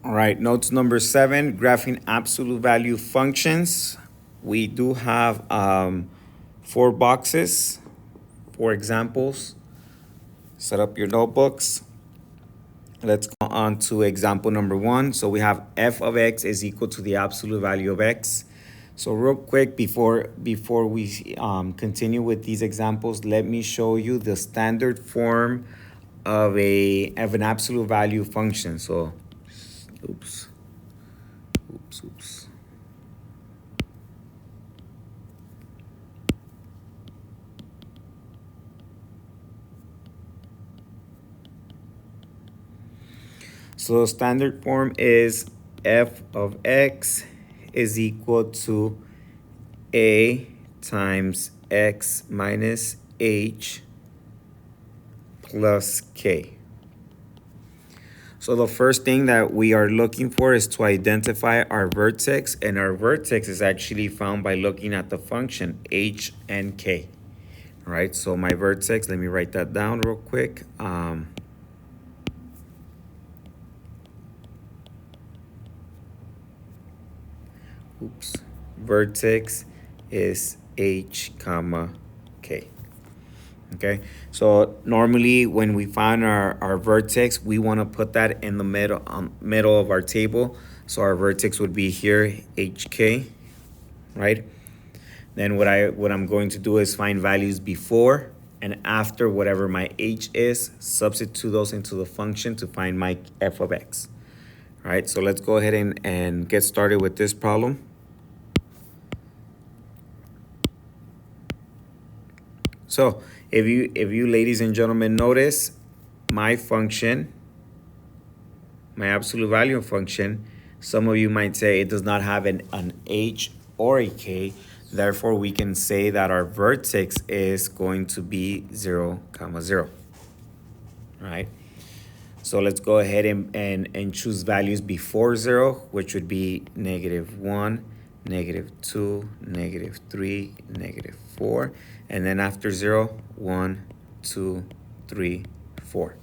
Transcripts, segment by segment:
All right, notes number 7, graphing absolute value functions. We do have 4 boxes, 4 examples. Set up your notebooks. Let's go on to example number 1. So we have f of x is equal to the absolute value of x. So real quick, before we continue with these examples, let me show you the standard form of an absolute value function. So, oops. So standard form is f of x is equal to a times x minus h plus k. So the first thing that we are looking for is to identify our vertex, and our vertex is actually found by looking at the function h and k. All right, so my vertex, let me write that down real quick. Vertex is h comma k. Okay, so normally when we find our vertex, we want to put that in the middle of our table. So our vertex would be here, hk, right? Then what I'm going to do is find values before and after whatever my h is, substitute those into the function to find my f of x. All right, so let's go ahead and get started with this problem. So if you ladies and gentlemen notice, my function, my absolute value function, some of you might say it does not have an h or a k. Therefore, we can say that our vertex is going to be 0, 0. All right. So let's go ahead and choose values before 0, which would be -1, -2, -3, -4. And then after 0, 1, 2, 3, 4.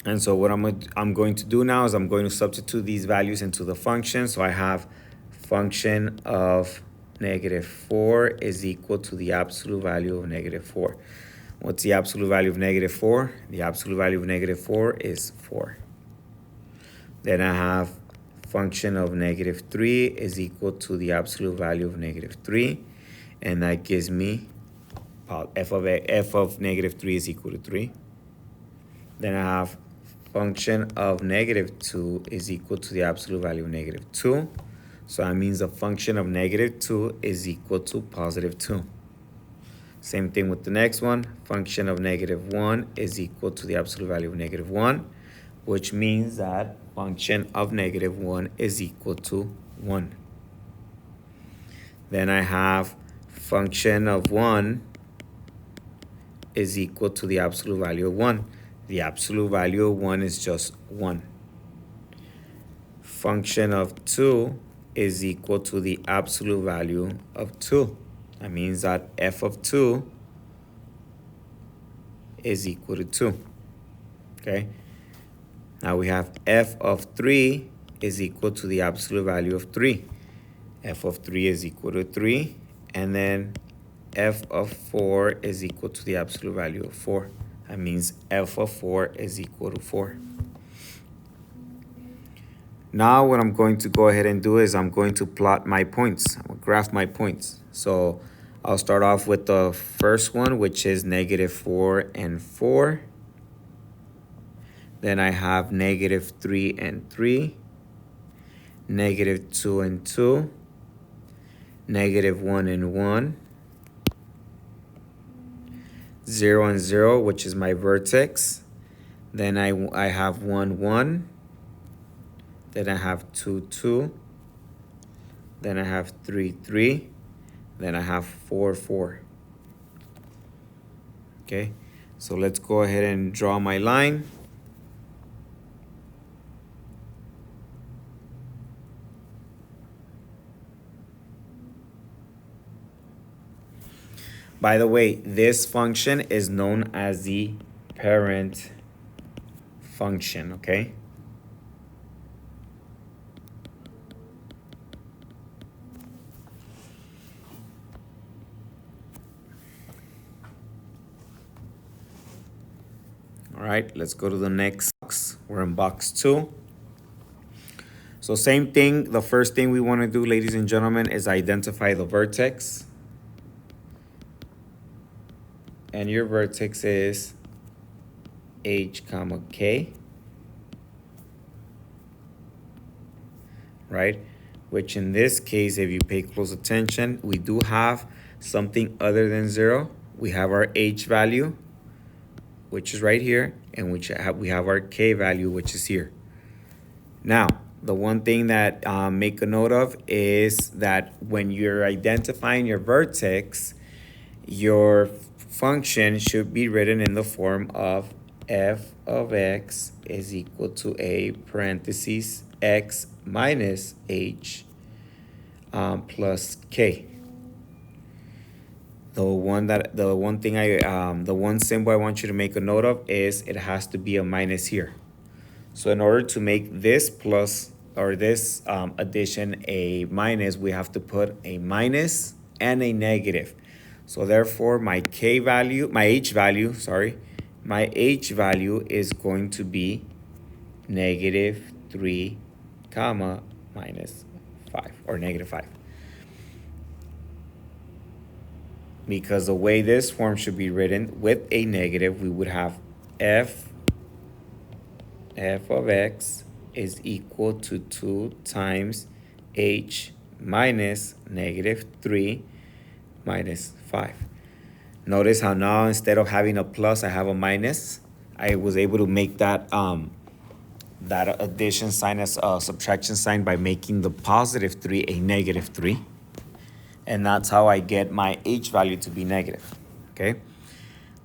And so what I'm going to do now is I'm going to substitute these values into the function. So I have function of -4 is equal to the absolute value of -4. What's the absolute value of -4? The absolute value of -4 is 4. Then I have function of -3 is equal to the absolute value of -3. And that gives me f of -3 is equal to 3. Then I have function of -2 is equal to the absolute value of -2. So that means the function of -2 is equal to +2. Same thing with the next one. Function of -1 is equal to the absolute value of -1, which means that function of -1 is equal to 1. Then I have function of 1 is equal to the absolute value of 1. The absolute value of 1 is just 1. Function of 2 is equal to the absolute value of 2. That means that f of 2 is equal to 2. Okay? Now we have f of 3 is equal to the absolute value of 3. F of 3 is equal to 3. And then f of 4 is equal to the absolute value of 4. That means f of 4 is equal to 4. Now what I'm going to go ahead and do is I'm going to plot my points. I'm going to graph my points. So I'll start off with the first one, which is -4 and 4. Then I have -3 and 3, -2 and 2, -1 and 1, 0 and 0, which is my vertex. Then I have 1, 1. Then I have 2, 2. Then I have 3, 3. Then I have 4, 4. Okay, so let's go ahead and draw my line. By the way, this function is known as the parent function, okay? All right, let's go to the next box. We're in box 2. So same thing. The first thing we want to do, ladies and gentlemen, is identify the vertex. And your vertex is H comma K. Right? Which in this case, if you pay close attention, we do have something other than 0. We have our H value, which is right here, and we have our K value, which is here. Now, the one thing that make a note of is that when you're identifying your vertex, your function should be written in the form of f of x is equal to a parentheses x minus h plus k. The one symbol I want you to make a note of is it has to be a minus here. So in order to make this plus or this addition a minus, we have to put a minus and a negative. So therefore, my H value is going to be -3 comma minus 5 or -5. Because the way this form should be written with a negative, we would have f of x is equal to 2 times h minus -3 minus 5. Notice how now instead of having a plus, I have a minus. I was able to make that that addition sign as a subtraction sign by making the +3 a -3. And that's how I get my h value to be negative, okay?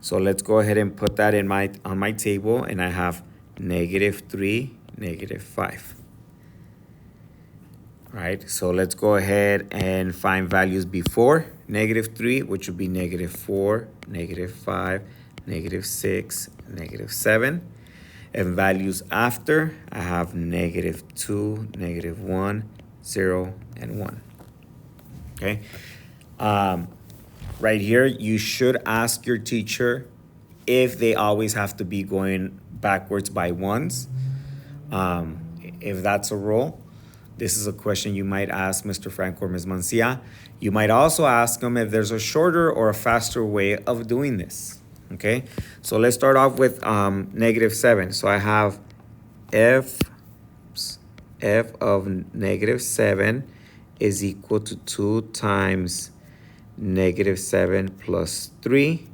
So let's go ahead and put that in on my table, and I have -3, -5. All right, so let's go ahead and find values before -3, which would be -4, -5, -6, -7. And values after, I have -2, -1, 0, and 1. Okay. Right here, you should ask your teacher if they always have to be going backwards by ones. If that's a rule, this is a question you might ask Mr. Franco or Ms. Mancia. You might also ask them if there's a shorter or a faster way of doing this. Okay, so let's start off with -7. So I have f of -7 is equal to 2 times -7 plus 3,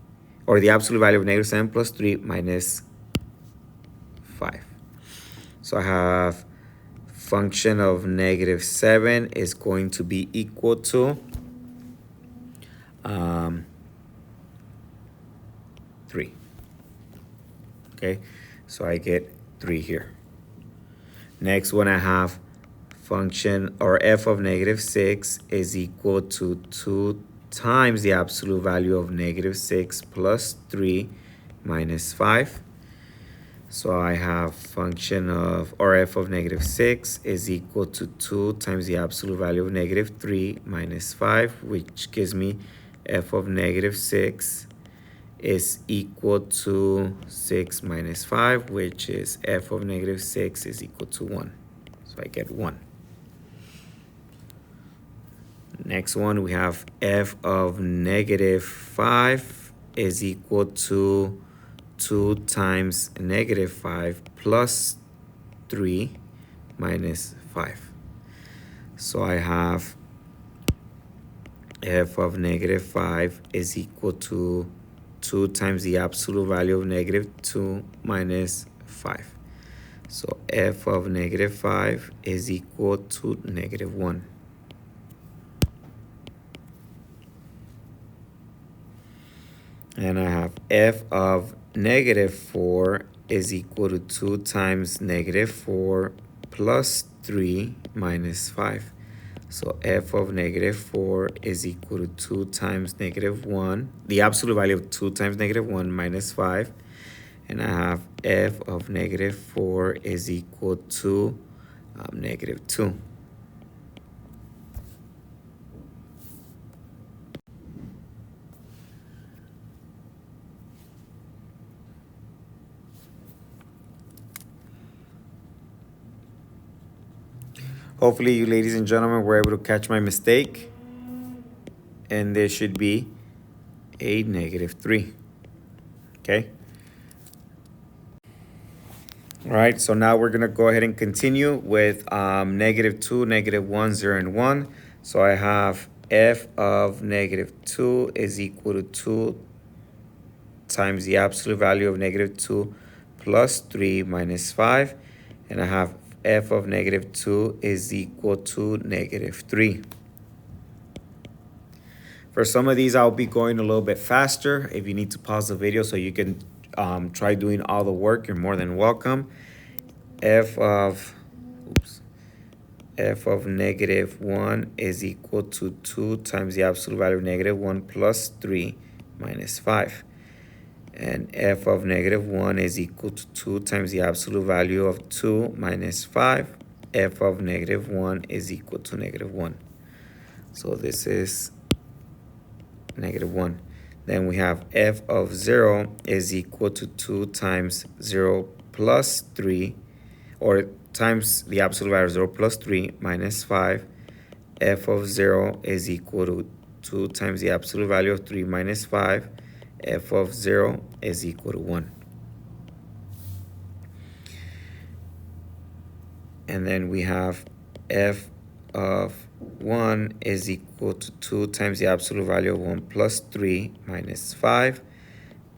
or the absolute value of -7 plus 3 minus 5. So I have function of -7 is going to be equal to 3. Okay, so I get 3 here. Next one, I have function or f of -6 is equal to 2 times the absolute value of -6 plus 3 minus 5. So I have function of, or f of -6 is equal to 2 times the absolute value of -3 minus 5, which gives me f of -6 is equal to 6 minus 5, which is f of -6 is equal to 1. So I get 1. Next one, we have f of -5 is equal to 2 times -5 plus 3 minus 5. So I have f of -5 is equal to 2 times the absolute value of -2 minus 5. So f of -5 is equal to -1. And I have f of -4 is equal to 2 times -4 plus 3 minus 5. So f of -4 is equal to 2 times -1, the absolute value of 2 times -1 minus 5. And I have f of -4 is equal to -2. Hopefully you ladies and gentlemen were able to catch my mistake. And there should be a -3, okay? All right, so now we're gonna go ahead and continue with -2, -1, 0, and 1. So I have f of -2 is equal to 2 times the absolute value of -2 plus 3 minus 5. And I have f of -2 is equal to -3. For some of these, I'll be going a little bit faster. If you need to pause the video so you can try doing all the work, you're more than welcome. F of -1 is equal to 2 times the absolute value of -1 plus 3 minus 5. And f of -1 is equal to 2 times the absolute value of 2 minus 5. F of -1 is equal to -1. So this is -1. Then we have f of 0 is equal to 2 times 0 plus 3, or times the absolute value of 0 plus 3 minus 5. F of 0 is equal to 2 times the absolute value of 3 minus 5. F of 0 is equal to 1. And then we have f of 1 is equal to 2 times the absolute value of 1 plus 3 minus 5.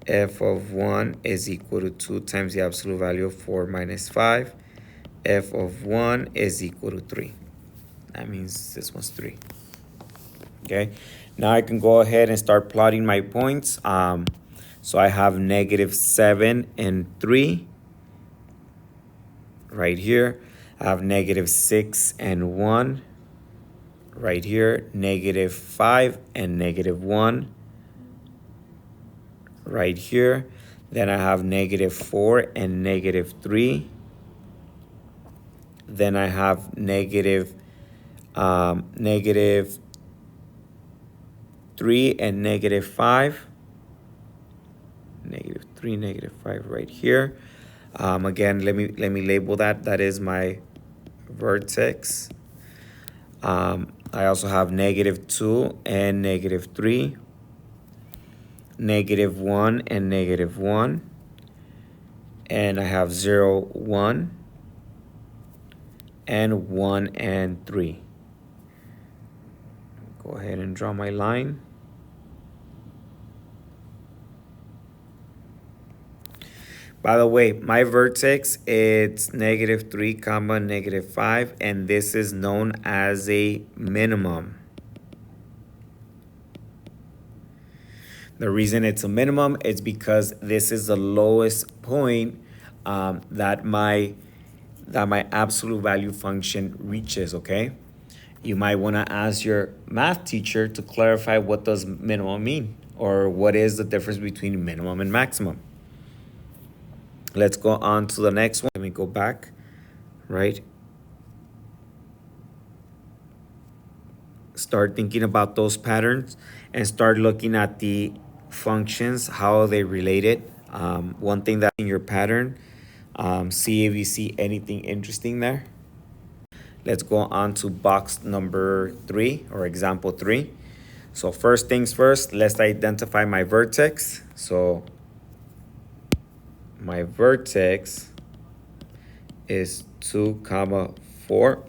F of 1 is equal to 2 times the absolute value of 4 minus 5. F of 1 is equal to 3. That means this one's 3. Okay, now I can go ahead and start plotting my points. So I have -7 and 3 right here. I have -6 and 1 right here. -5 and -1 right here. Then I have -4 and -3. Then I have -3 and -5. -3, -5 right here. Again, let me label that. That is my vertex. I also have -2 and -3. -1 and -1. And I have 0, 1. And 1 and 3. Go ahead and draw my line. By the way, my vertex, it's -3, -5, and this is known as a minimum. The reason it's a minimum is because this is the lowest point that my absolute value function reaches, okay? You might want to ask your math teacher to clarify what does minimum mean, or what is the difference between minimum and maximum. Let's go on to the next one. Let me go back, right? Start thinking about those patterns and start looking at the functions, how are they related. One thing that in your pattern, see if you see anything interesting there. Let's go on to box number 3, or example 3. So first things first, let's identify my vertex. So my vertex is 2, 4.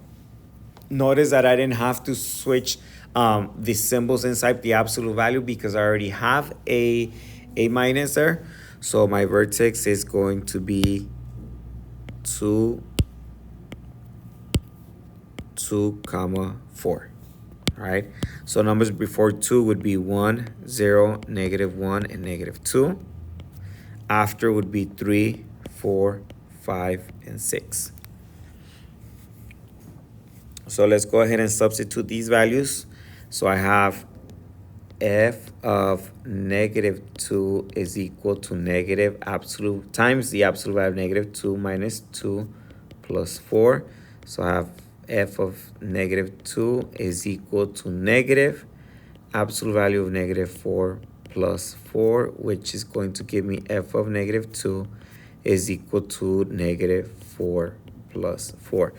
Notice that I didn't have to switch the symbols inside the absolute value because I already have a minus there. So my vertex is going to be 2, 4. All right. So numbers before 2 would be 1, 0, -1, and -2. After would be 3, 4, 5, and 6. So let's go ahead and substitute these values. So I have f of -2 is equal to negative absolute times the absolute value of -2 minus 2 plus 4. So I have f of -2 is equal to negative absolute value of -4 plus 4, which is going to give me f of -2 is equal to -4 plus 4.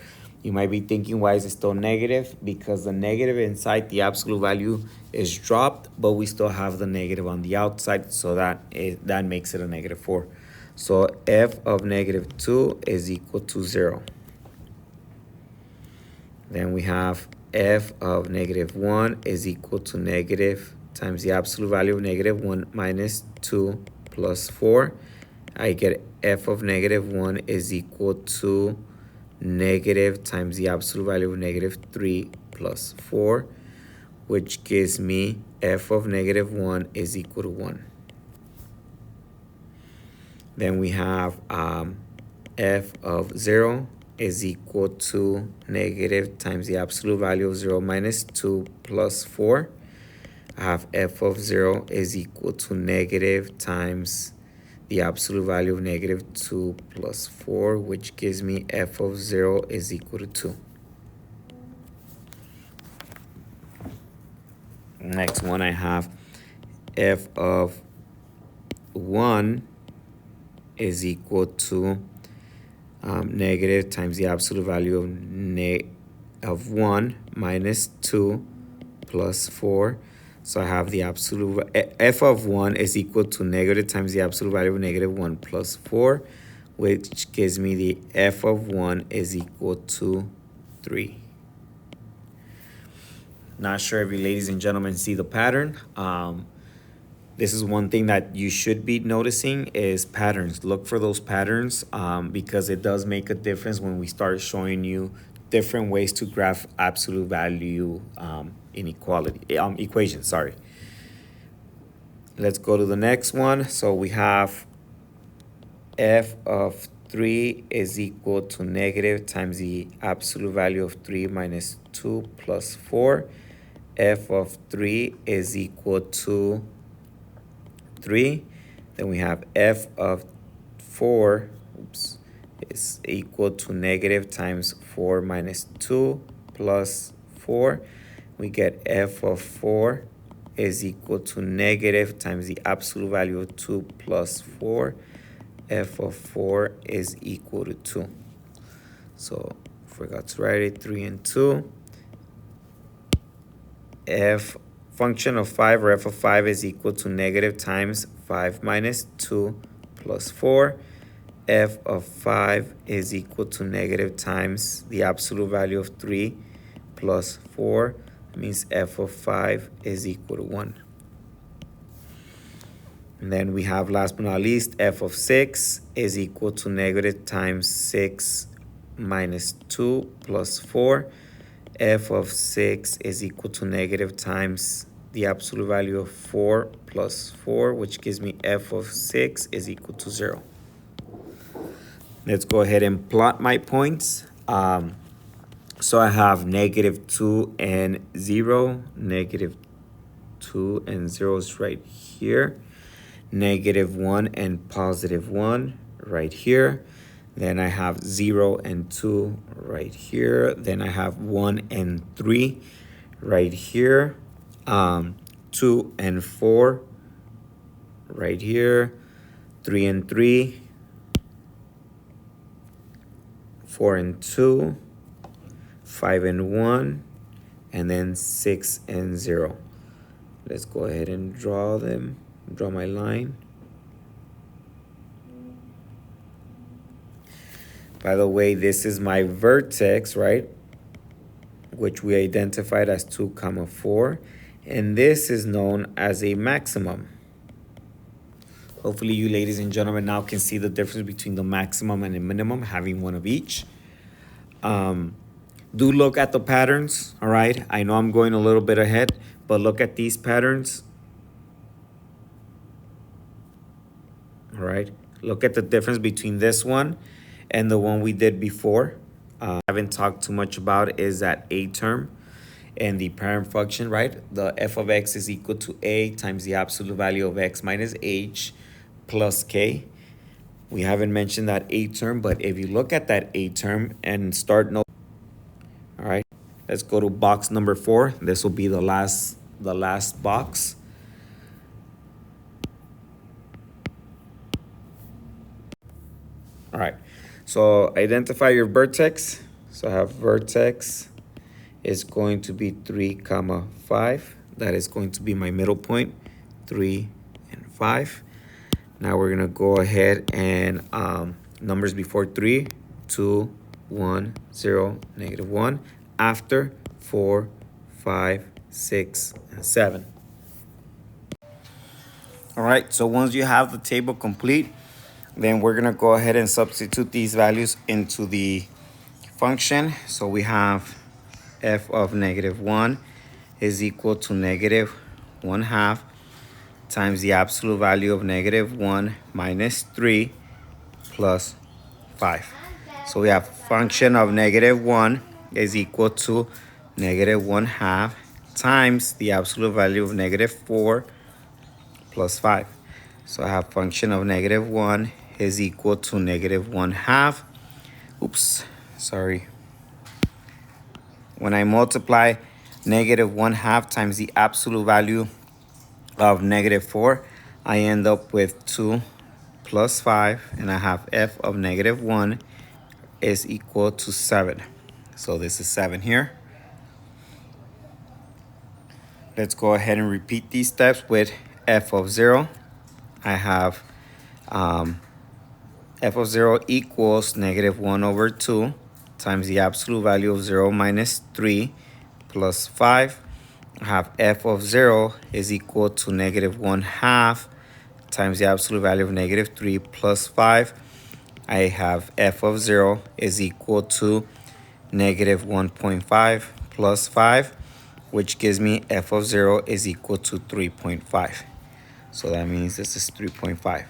You might be thinking, why is it still negative? Because the negative inside the absolute value is dropped, but we still have the negative on the outside, so that makes it a -4. So f of -2 is equal to 0. Then we have f of -1 is equal to negative times the absolute value of -1 minus 2 plus 4. I get f of -1 is equal to negative times the absolute value of -3 plus 4, which gives me f of -1 is equal to 1. Then we have f of 0 is equal to negative times the absolute value of 0 minus 2 plus 4. I have f of 0 is equal to negative times the absolute value of -2 plus 4, which gives me f of 0 is equal to 2. Next one, I have f of 1 is equal to negative times the absolute value of 1 minus 2 plus 4. So I have the absolute, f of 1 is equal to negative times the absolute value of -1 plus 4, which gives me the f of 1 is equal to 3. Not sure if you ladies and gentlemen see the pattern. This is one thing that you should be noticing is patterns. Look for those patterns because it does make a difference when we start showing you different ways to graph absolute value inequality equation. Sorry. Let's go to the next one. So we have f of 3 is equal to negative times the absolute value of 3 minus 2 plus 4. F of 3 is equal to 3. Then we have f of 4 is equal to negative times 4 minus 2 plus 4. We get f of 4 is equal to negative times the absolute value of 2 plus 4. F of 4 is equal to 2. So forgot to write it, 3 and 2. F function of 5, or f of 5, is equal to negative times 5 minus 2 plus 4. F of 5 is equal to negative times the absolute value of 3 plus 4. That means f of 5 is equal to 1. And then we have, last but not least, f of 6 is equal to negative times 6 minus 2 plus 4. F of 6 is equal to negative times the absolute value of 4 plus 4, which gives me f of 6 is equal to 0. Let's go ahead and plot my points. So I have -2 and 0. -2 and 0 is right here. -1 and +1 right here. Then I have 0 and 2 right here. Then I have 1 and 3 right here. 2 and 4 right here. 3 and 3. 4 and 2. 5 and 1. And then 6 and 0. Let's go ahead and draw them. Draw my line. By the way, this is my vertex, right? Which we identified as 2, 4. And this is known as a maximum. Hopefully you ladies and gentlemen now can see the difference between the maximum and the minimum, having one of each. Do look at the patterns, all right? I know I'm going a little bit ahead, but look at these patterns. All right, look at the difference between this one and the one we did before. I haven't talked too much about is that a term and the parent function, right? The f of x is equal to a times the absolute value of x minus h plus k. We haven't mentioned that a term, but if you look at that a term and start note, all right, let's go to box number 4. This will be the last box. All right, so identify your vertex. So I have vertex is going to be 3, comma 5. That is going to be my middle point, 3 and 5. Now we're gonna go ahead and numbers before 3, 2, 1, 0, negative 1. After 4, 5, 6, and 7. All right, so once you have the table complete, then we're gonna go ahead and substitute these values into the function. So we have f of negative 1 is equal to negative 1/2 times the absolute value of negative 1 minus 3 plus 5. So we have function of negative 1 is equal to negative 1/2 times the absolute value of negative 4 plus 5. So I have function of negative 1 is equal to negative 1/2. Oops, sorry. When I multiply negative 1/2 times the absolute value of negative 4, I end up with 2 plus 5, and I have f of negative 1 is equal to 7. So this is 7 here. Let's go ahead and repeat these steps with f of 0. I have f of 0 equals negative 1 over 2 times the absolute value of 0 minus 3 plus 5. I have f of 0 is equal to negative 1/2 times the absolute value of negative 3 plus 5. I have f of 0 is equal to negative 1.5 plus 5, which gives me f of 0 is equal to 3.5. So that means this is 3.5.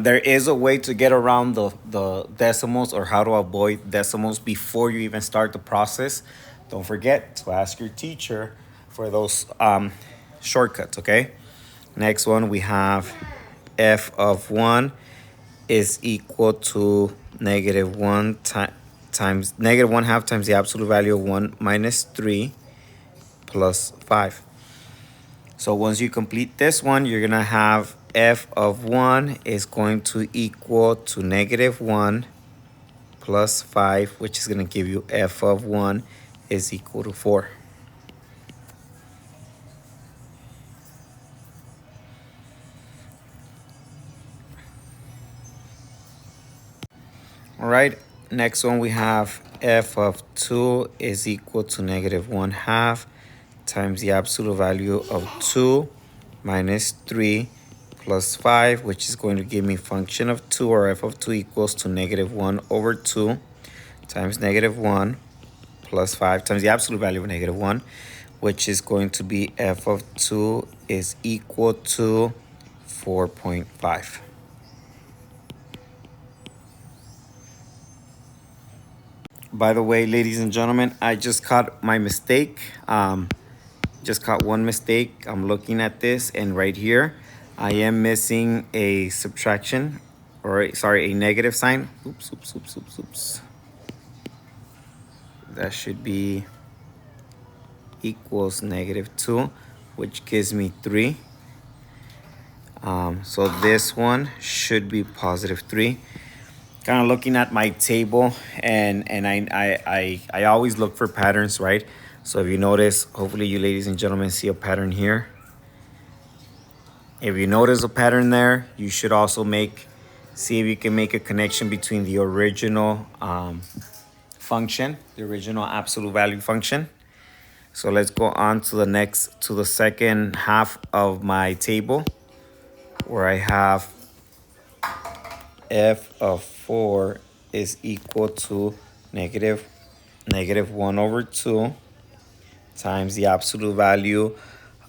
There is a way to get around the decimals, or how to avoid decimals before you even start the process. Don't forget to ask your teacher for those shortcuts, okay? Next one, we have f of 1 is equal to negative 1 times negative 1/2 times the absolute value of 1 minus 3 plus 5. So once you complete this one, you're gonna have f of 1 is going to equal to negative 1 plus 5, which is gonna give you f of 1 is equal to 4. All right, next one we have f of 2 is equal to negative 1/2 times the absolute value of 2 minus 3 plus 5, which is going to give me function of 2, or f of 2 equals to negative 1 over 2 times negative 1 plus 5 times the absolute value of negative 1, which is going to be f of 2 is equal to 4.5. By the way, ladies and gentlemen, I just caught my mistake. Just caught one mistake. I'm looking at this, and right here, I am missing a subtraction, or a negative sign. Oops. That should be equals negative 2, which gives me 3. So this one should be positive 3. Kind of looking at my table, and I always look for patterns, right? So if you notice, hopefully you ladies and gentlemen see a pattern here. If you notice a pattern there, you should also see if you can make a connection between the original function, the original absolute value function. So let's go on to the second half of my table, where I have f of 4 is equal to negative 1 over 2 times the absolute value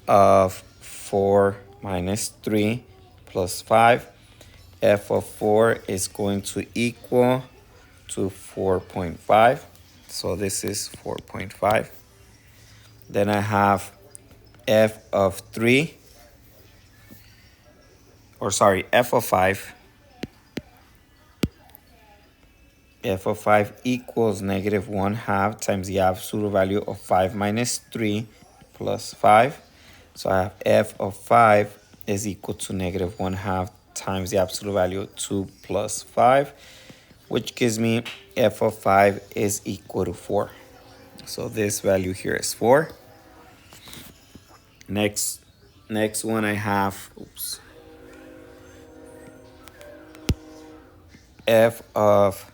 of 4 minus 3 plus 5. F of 4 is going to equal to 4.5. So this is 4.5. Then I have f of 3, f of 5. F of 5 equals negative 1/2 times the absolute value of 5 minus 3 plus 5. So I have f of 5 is equal to negative 1/2 times the absolute value of 2 plus 5, which gives me f of 5 is equal to 4. So this value here is 4. Next one I have, f of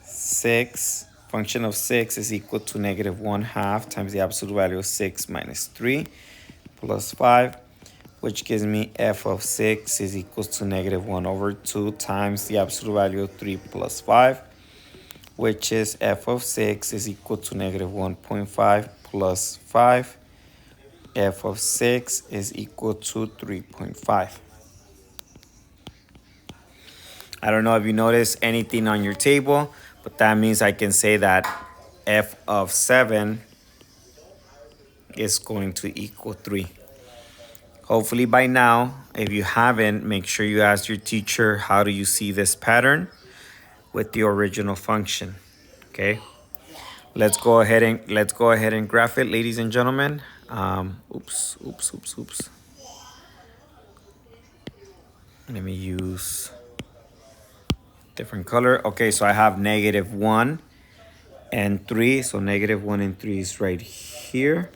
6, function of 6 is equal to negative 1/2 times the absolute value of 6 minus 3 plus 5, which gives me f of 6 is equal to negative 1/2 times the absolute value of 3 plus 5, which is f of 6 is equal to negative 1.5 plus 5. F of 6 is equal to 3.5. I don't know if you notice anything on your table, but that means I can say that f of 7 is going to equal 3. Hopefully by now, if you haven't, make sure you ask your teacher, how do you see this pattern with the original function, okay? Let's go ahead and graph it, ladies and gentlemen. Oops. Let me use different color. Okay, so I have negative 1 and 3. So negative 1 and 3 is right here.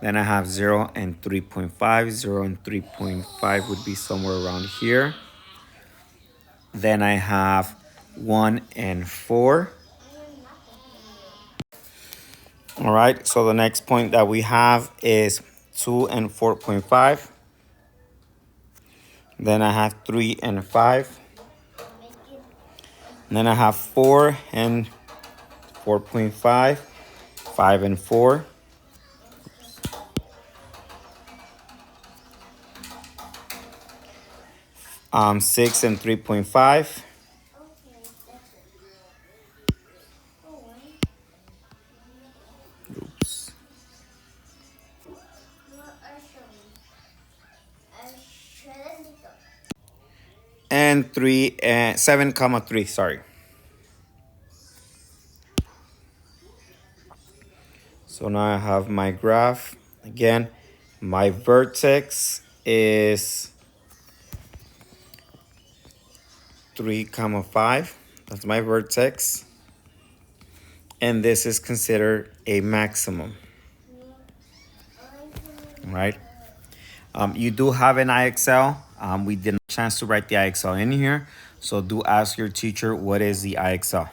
Then I have 0 and 3.5. 0 and 3.5 would be somewhere around here. Then I have 1 and 4. All right, so the next point that we have is 2 and 4.5. Then I have 3 and 5. And then I have 4 and 4.5, 5 and 4. 6 and 3.5. Oops. And 7, 3, sorry. So now I have my graph. Again, my vertex is 3, 5. That's my vertex. And this is considered a maximum. All right. You do have an IXL. We didn't have a chance to write the IXL in here. So do ask your teacher, what is the IXL?